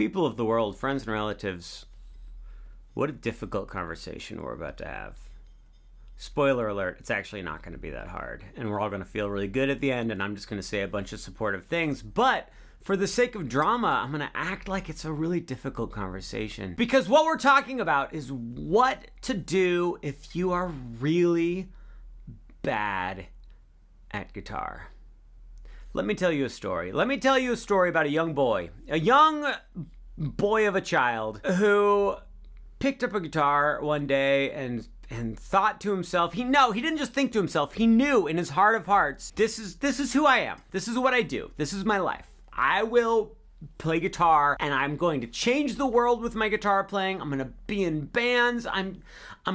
People of the world, friends and relatives, what a difficult conversation we're about to have. Spoiler alert, it's actually not going to be that hard. And we're all going to feel really good at the end, and I'm just going to say a bunch of supportive things. But for the sake of drama, I'm going to act like it's a really difficult conversation. Because what we're talking about is what to do if you are really bad at guitar. Let me tell you a story. Let me tell you a story about a young boy of a child who picked up a guitar one day and thought to himself, he didn't just think to himself, he knew in his heart of hearts, this is who I am. This is what I do. This is my life. I will play guitar and I'm going to change the world with my guitar playing. I'm going to be in bands. I'm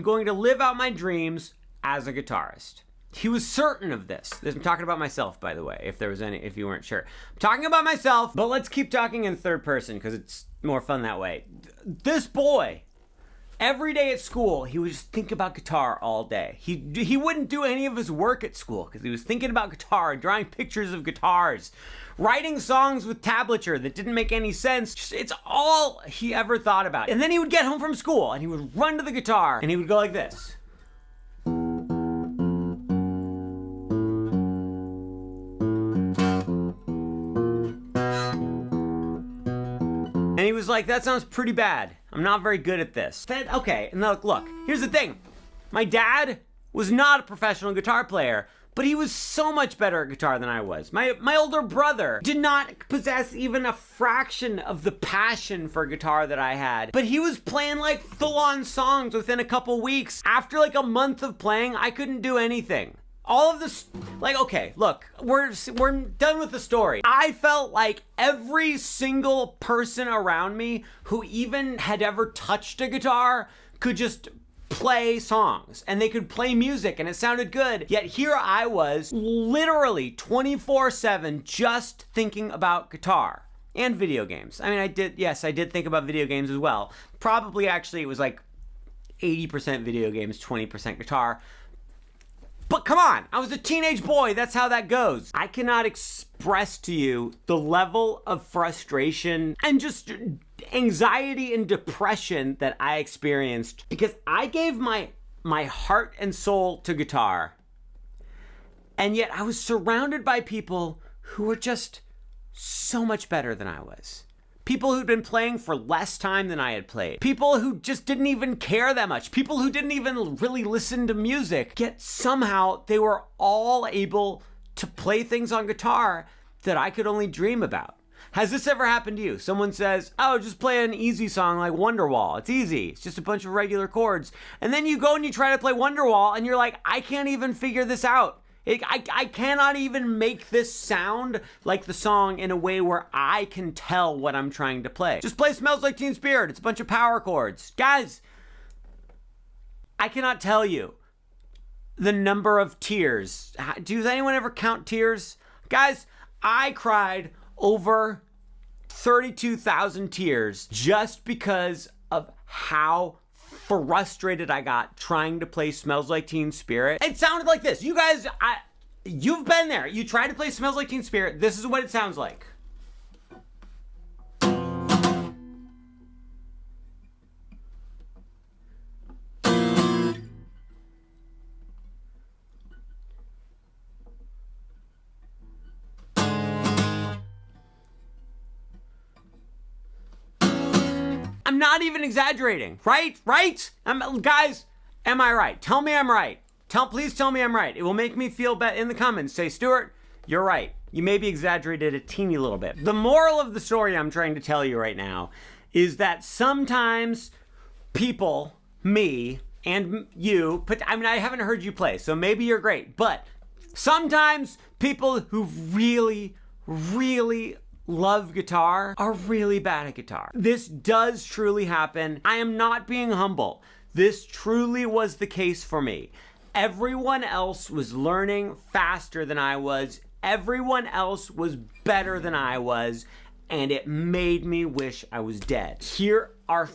going to live out my dreams as a guitarist. He was certain of this. I'm talking about myself, by the way, if you weren't sure. I'm talking about myself, but let's keep talking in third person because it's more fun that way. This boy, every day at school, he would just think about guitar all day. He wouldn't do any of his work at school because he was thinking about guitar, drawing pictures of guitars, writing songs with tablature that didn't make any sense. It's all he ever thought about. And then he would get home from school and he would run to the guitar and he would go like this. And he was like, that sounds pretty bad. I'm not very good at this. Okay, and look, here's the thing. My dad was not a professional guitar player, but he was so much better at guitar than I was. My older brother did not possess even a fraction of the passion for guitar that I had, but he was playing like full-on songs within a couple weeks. After like a month of playing, I couldn't do anything. All of this, okay, look, we're done with the story. I felt like every single person around me who even had ever touched a guitar could just play songs and they could play music and it sounded good. Yet here I was literally 24/7 just thinking about guitar and video games. I mean, I did think about video games as well. Probably actually it was like 80% video games, 20% guitar. But come on, I was a teenage boy. That's how that goes. I cannot express to you the level of frustration and just anxiety and depression that I experienced because I gave my heart and soul to guitar. And yet I was surrounded by people who were just so much better than I was. People who'd been playing for less time than I had played. People who just didn't even care that much. People who didn't even really listen to music. Yet somehow they were all able to play things on guitar that I could only dream about. Has this ever happened to you? Someone says, oh, just play an easy song like Wonderwall. It's easy. It's just a bunch of regular chords. And then you go and you try to play Wonderwall and you're like, I can't even figure this out. I cannot even make this sound like the song in a way where I can tell what I'm trying to play. Just play Smells Like Teen Spirit. It's a bunch of power chords. Guys, I cannot tell you the number of tears. Does anyone ever count tears? Guys, I cried over 32,000 tears just because of how frustrated I got trying to play Smells Like Teen Spirit. It sounded like this. You guys, you've been there. You tried to play Smells Like Teen Spirit. This is what it sounds like. I'm not even exaggerating, right? Guys, am I right? Tell me I'm right. Please tell me I'm right. It will make me feel better in the comments. Say, Stuart, you're right. You maybe exaggerated a teeny little bit. The moral of the story I'm trying to tell you right now is that sometimes people, me and you, I haven't heard you play, so maybe you're great, but sometimes people who really, really love guitar are really bad at guitar. This does truly happen. I am not being humble. This truly was the case for me. Everyone else was learning faster than I was. Everyone else was better than I was, and it made me wish I was dead. Here are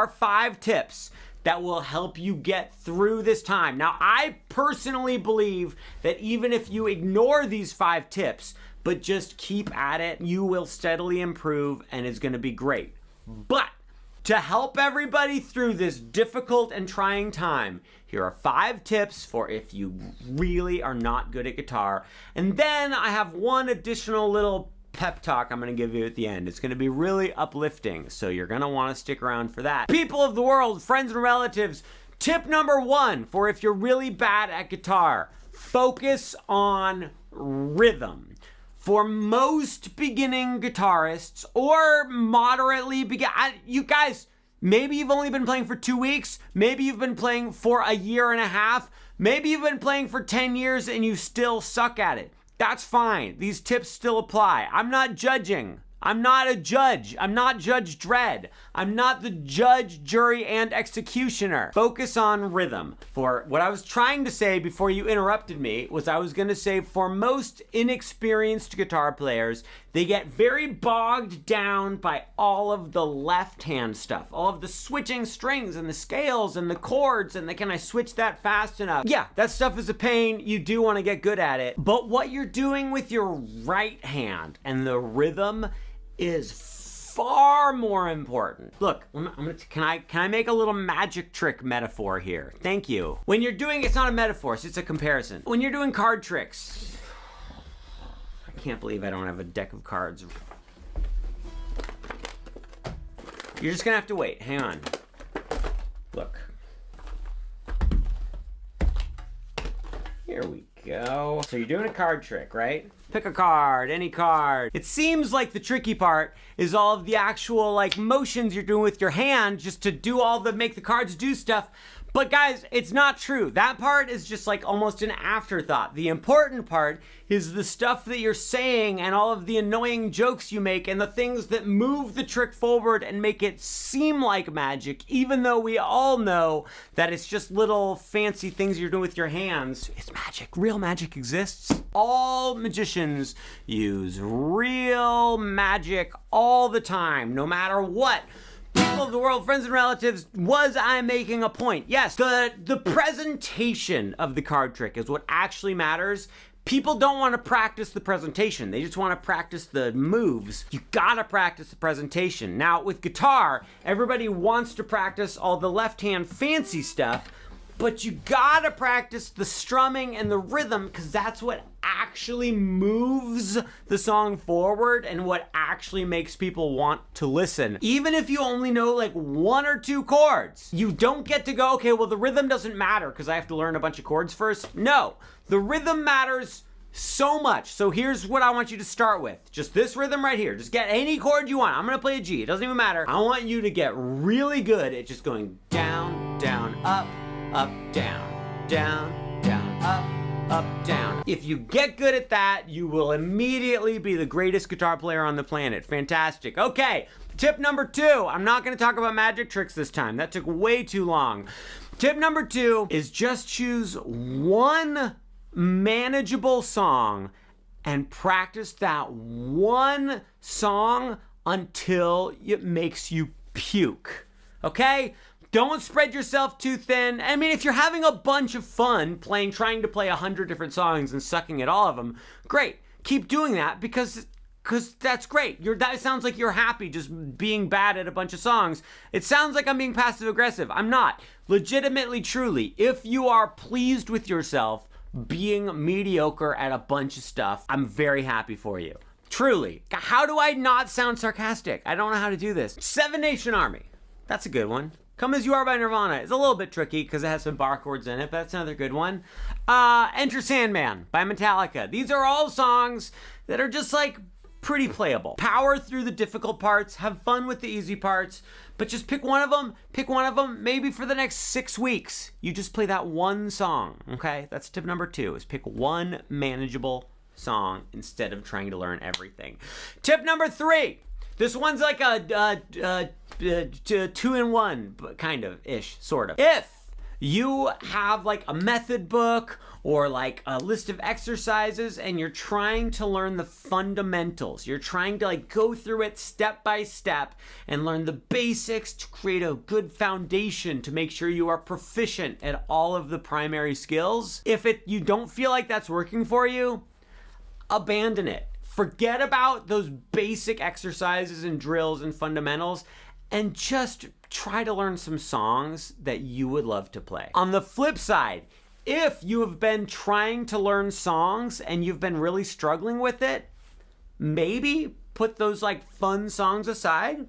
5 tips that will help you get through this time. Now, I personally believe that even if you ignore these 5 tips, but just keep at it. You will steadily improve and it's going to be great. But to help everybody through this difficult and trying time, here are 5 tips for if you really are not good at guitar. And then I have one additional little pep talk I'm going to give you at the end. It's going to be really uplifting, so you're going to want to stick around for that. People of the world, friends and relatives, tip number 1 for if you're really bad at guitar, focus on rhythm. For most beginning guitarists or moderately you guys, maybe you've only been playing for 2 weeks, maybe you've been playing for a year and a half, maybe you've been playing for 10 years and you still suck at it. That's fine. These tips still apply. I'm not judging. I'm not a judge. I'm not Judge Dredd. I'm not the judge, jury, and executioner. Focus on rhythm. For what I was trying to say before you interrupted me was I was going to say for most inexperienced guitar players, they get very bogged down by all of the left-hand stuff, all of the switching strings and the scales and the chords and the can I switch that fast enough? Yeah, that stuff is a pain. You do want to get good at it. But what you're doing with your right hand and the rhythm is far more important. Look, can I make a little magic trick metaphor here? Thank you. When you're doing, it's not a metaphor, it's a comparison. When you're doing card tricks, I can't believe I don't have a deck of cards. You're just gonna have to wait, hang on. Look. Here we go. So you're doing a card trick, right? Pick a card, any card. It seems like the tricky part is all of the actual like motions you're doing with your hand just to do all the, make the cards do stuff. But guys, it's not true. That part is just like almost an afterthought. The important part is the stuff that you're saying and all of the annoying jokes you make and the things that move the trick forward and make it seem like magic, even though we all know that it's just little fancy things you're doing with your hands. It's magic. Real magic exists. All magicians use real magic all the time, no matter what. People of the world, friends and relatives, was I making a point? Yes, the presentation of the card trick is what actually matters. People don't want to practice the presentation. They just want to practice the moves. You gotta practice the presentation. Now, with guitar, everybody wants to practice all the left-hand fancy stuff, but you gotta practice the strumming and the rhythm because that's what actually moves the song forward and what actually makes people want to listen. Even if you only know like 1 or 2 chords, you don't get to go, okay, well the rhythm doesn't matter because I have to learn a bunch of chords first. No, the rhythm matters so much. So here's what I want you to start with. Just this rhythm right here. Just get any chord you want. I'm gonna play a G, it doesn't even matter. I want you to get really good at just going down, down, up, down, down, down, up, down. If you get good at that, you will immediately be the greatest guitar player on the planet. Fantastic. Okay, tip number 2. I'm not going to talk about magic tricks this time. That took way too long. Tip number 2 is just choose one manageable song and practice that one song until it makes you puke. Okay? Don't spread yourself too thin. I mean, if you're having a bunch of fun trying to play 100 different songs and sucking at all of them, great. Keep doing that because that's great. That sounds like you're happy just being bad at a bunch of songs. It sounds like I'm being passive aggressive. I'm not. Legitimately, truly, if you are pleased with yourself being mediocre at a bunch of stuff, I'm very happy for you. Truly. How do I not sound sarcastic? I don't know how to do this. Seven Nation Army. That's a good one. Come As You Are by Nirvana. It's a little bit tricky because it has some bar chords in it, but that's another good one. Enter Sandman by Metallica. These are all songs that are just like pretty playable. Power through the difficult parts, have fun with the easy parts, but just pick one of them, maybe for the next 6 weeks. You just play that one song, okay? That's tip number 2, is pick one manageable song instead of trying to learn everything. Tip number 3. This one's like a 2-in-1, kind of, ish, sort of. If you have like a method book or like a list of exercises and you're trying to learn the fundamentals, you're trying to like go through it step by step and learn the basics to create a good foundation to make sure you are proficient at all of the primary skills. If you don't feel like that's working for you, abandon it. Forget about those basic exercises and drills and fundamentals and just try to learn some songs that you would love to play. On the flip side, if you have been trying to learn songs and you've been really struggling with it, maybe put those like fun songs aside.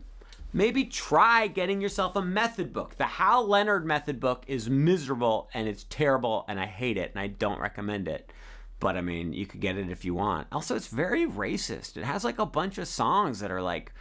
Maybe try getting yourself a method book. The Hal Leonard method book is miserable and it's terrible and I hate it and I don't recommend it. But I mean, you could get it if you want. Also, it's very racist. It has like a bunch of songs that are like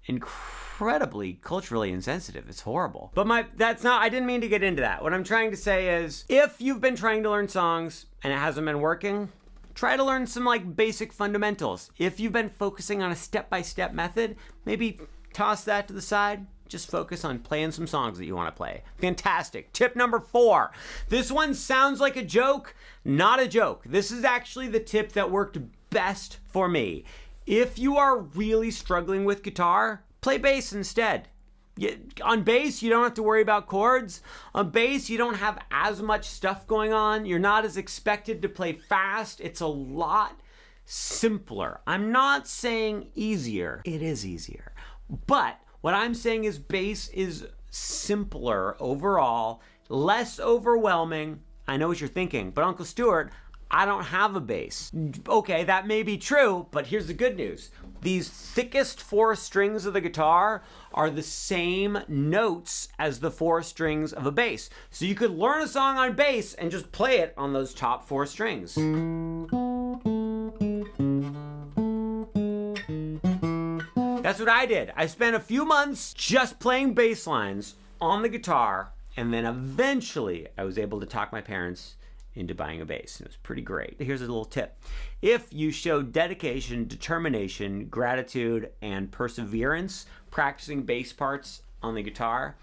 incredibly culturally insensitive. It's horrible. But I didn't mean to get into that. What I'm trying to say is, if you've been trying to learn songs and it hasn't been working, try to learn some like basic fundamentals. If you've been focusing on a step-by-step method, maybe toss that to the side. Just focus on playing some songs that you want to play. Fantastic. Tip number 4. This one sounds like a joke. Not a joke. This is actually the tip that worked best for me. If you are really struggling with guitar, play bass instead. On bass, you don't have to worry about chords. On bass, you don't have as much stuff going on. You're not as expected to play fast. It's a lot simpler. I'm not saying easier. It is easier. But what I'm saying is bass is simpler overall, less overwhelming. I know what you're thinking, but Uncle Stuart, I don't have a bass. Okay, that may be true, but here's the good news. These thickest 4 strings of the guitar are the same notes as the 4 strings of a bass. So you could learn a song on bass and just play it on those top 4 strings. That's what I did. I spent a few months just playing bass lines on the guitar, and then eventually I was able to talk my parents into buying a bass. It was pretty great. Here's a little tip. If you show dedication, determination, gratitude, and perseverance practicing bass parts on the guitar,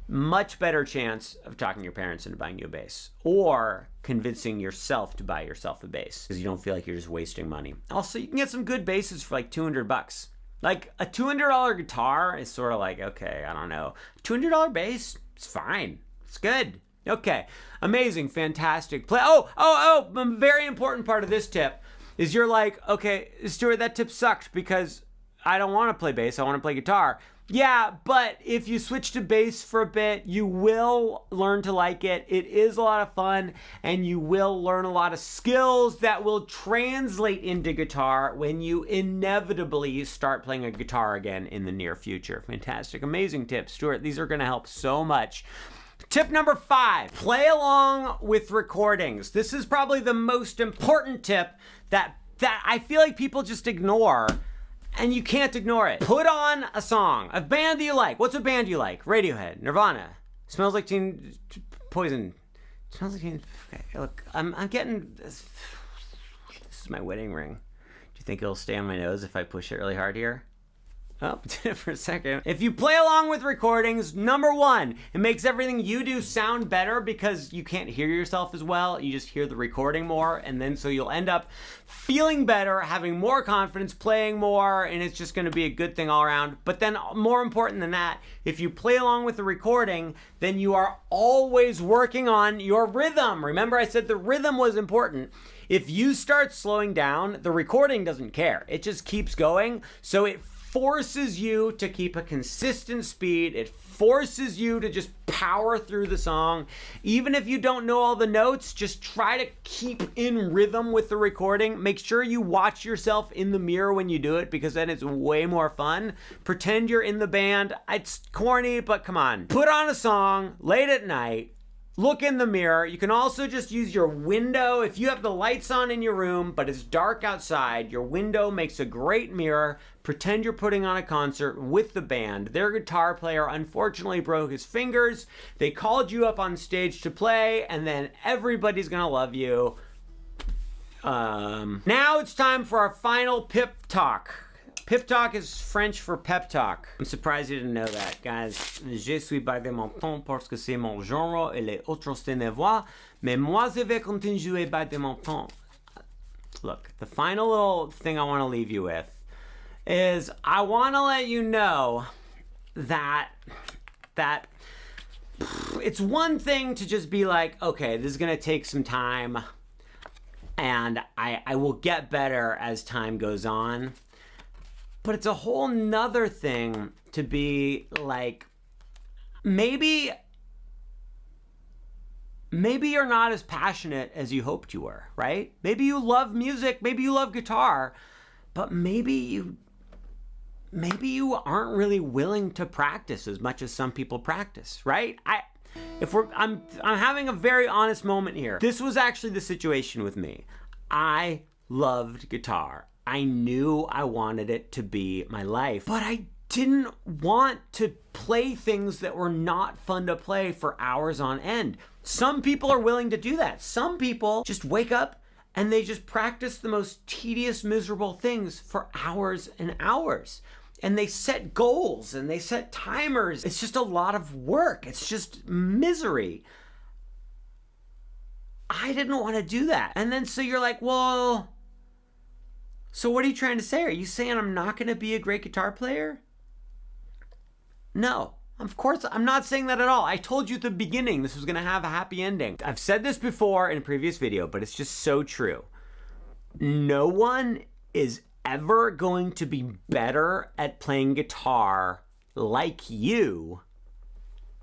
much better chance of talking your parents into buying you a bass or convincing yourself to buy yourself a bass because you don't feel like you're just wasting money. Also, you can get some good basses for like $200. Like a $200 guitar is sort of like, okay, I don't know. $200 bass, it's fine. It's good. Okay, amazing, fantastic. A very important part of this tip is you're like, okay, Stuart, that tip sucked because I don't want to play bass, I want to play guitar. Yeah, but if you switch to bass for a bit, you will learn to like it. It is a lot of fun, and you will learn a lot of skills that will translate into guitar when you inevitably start playing a guitar again in the near future. Fantastic, amazing tips, Stuart. These are going to help so much. Tip number 5, play along with recordings. This is probably the most important tip that I feel like people just ignore. And you can't ignore it. Put on a song, a band that you like. What's a band you like? Radiohead, Nirvana, Smells Like Teen Poison. Smells Like Teen. Okay, look, I'm getting this. This is my wedding ring. Do you think it'll stay on my nose if I push it really hard here? Oh, did it for a second. If you play along with recordings, number 1, it makes everything you do sound better because you can't hear yourself as well. You just hear the recording more, and then so you'll end up feeling better, having more confidence, playing more, and it's just going to be a good thing all around. But then more important than that, if you play along with the recording, then you are always working on your rhythm. Remember I said the rhythm was important. If you start slowing down, the recording doesn't care. It just keeps going, so it forces you to keep a consistent speed. It forces you to just power through the song. Even if you don't know all the notes, just try to keep in rhythm with the recording. Make sure you watch yourself in the mirror when you do it because then it's way more fun. Pretend you're in the band. It's corny, but come on. Put on a song late at night. Look in the mirror. You can also just use your window. If you have the lights on in your room, but it's dark outside, your window makes a great mirror. Pretend you're putting on a concert with the band. Their guitar player unfortunately broke his fingers. They called you up on stage to play, and then everybody's gonna love you. Now it's time for our final Pep Talk. Pep Talk is French for pep talk. I'm surprised you didn't know that, guys. Je suis pas de mon ton parce que c'est mon genre et les autres c'est ne voix, mais moi je vais continuer pas de mon ton. Look, the final little thing I want to leave you with is I want to let you know that it's one thing to just be like, okay, this is going to take some time. And I will get better as time goes on. But it's a whole nother thing to be like, maybe you're not as passionate as you hoped you were, right? Maybe you love music, maybe you love guitar, but maybe you aren't really willing to practice as much as some people practice, right? I'm having a very honest moment here. This was actually the situation with me. I loved guitar. I knew I wanted it to be my life, but I didn't want to play things that were not fun to play for hours on end. Some people are willing to do that. Some people just wake up and they just practice the most tedious, miserable things for hours and hours. And they set goals and they set timers. It's just a lot of work. It's just misery. I didn't want to do that. And then so you're like, well, so what are you trying to say? Are you saying I'm not going to be a great guitar player? No, of course, I'm not saying that at all. I told you at the beginning this was going to have a happy ending. I've said this before in a previous video, but it's just so true. No one is ever going to be better at playing guitar like you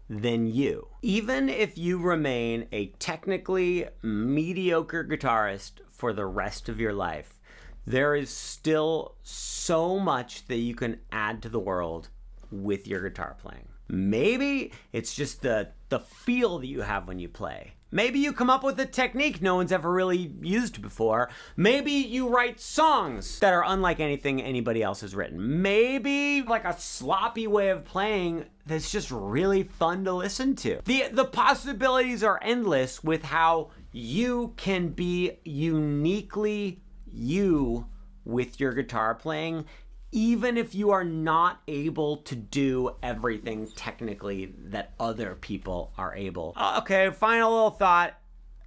than you. Even if you remain a technically mediocre guitarist for the rest of your life, there is still so much that you can add to the world with your guitar playing. Maybe it's just the feel that you have when you play. Maybe you come up with a technique no one's ever really used before. Maybe you write songs that are unlike anything anybody else has written. Maybe like a sloppy way of playing that's just really fun to listen to. The possibilities are endless with how you can be uniquely you with your guitar playing, even if you are not able to do everything technically that other people are able. Okay, final little thought.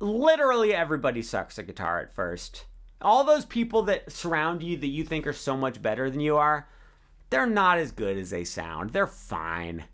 Literally everybody sucks at guitar at first. All those people that surround you that you think are so much better than you are, they're not as good as they sound. They're fine.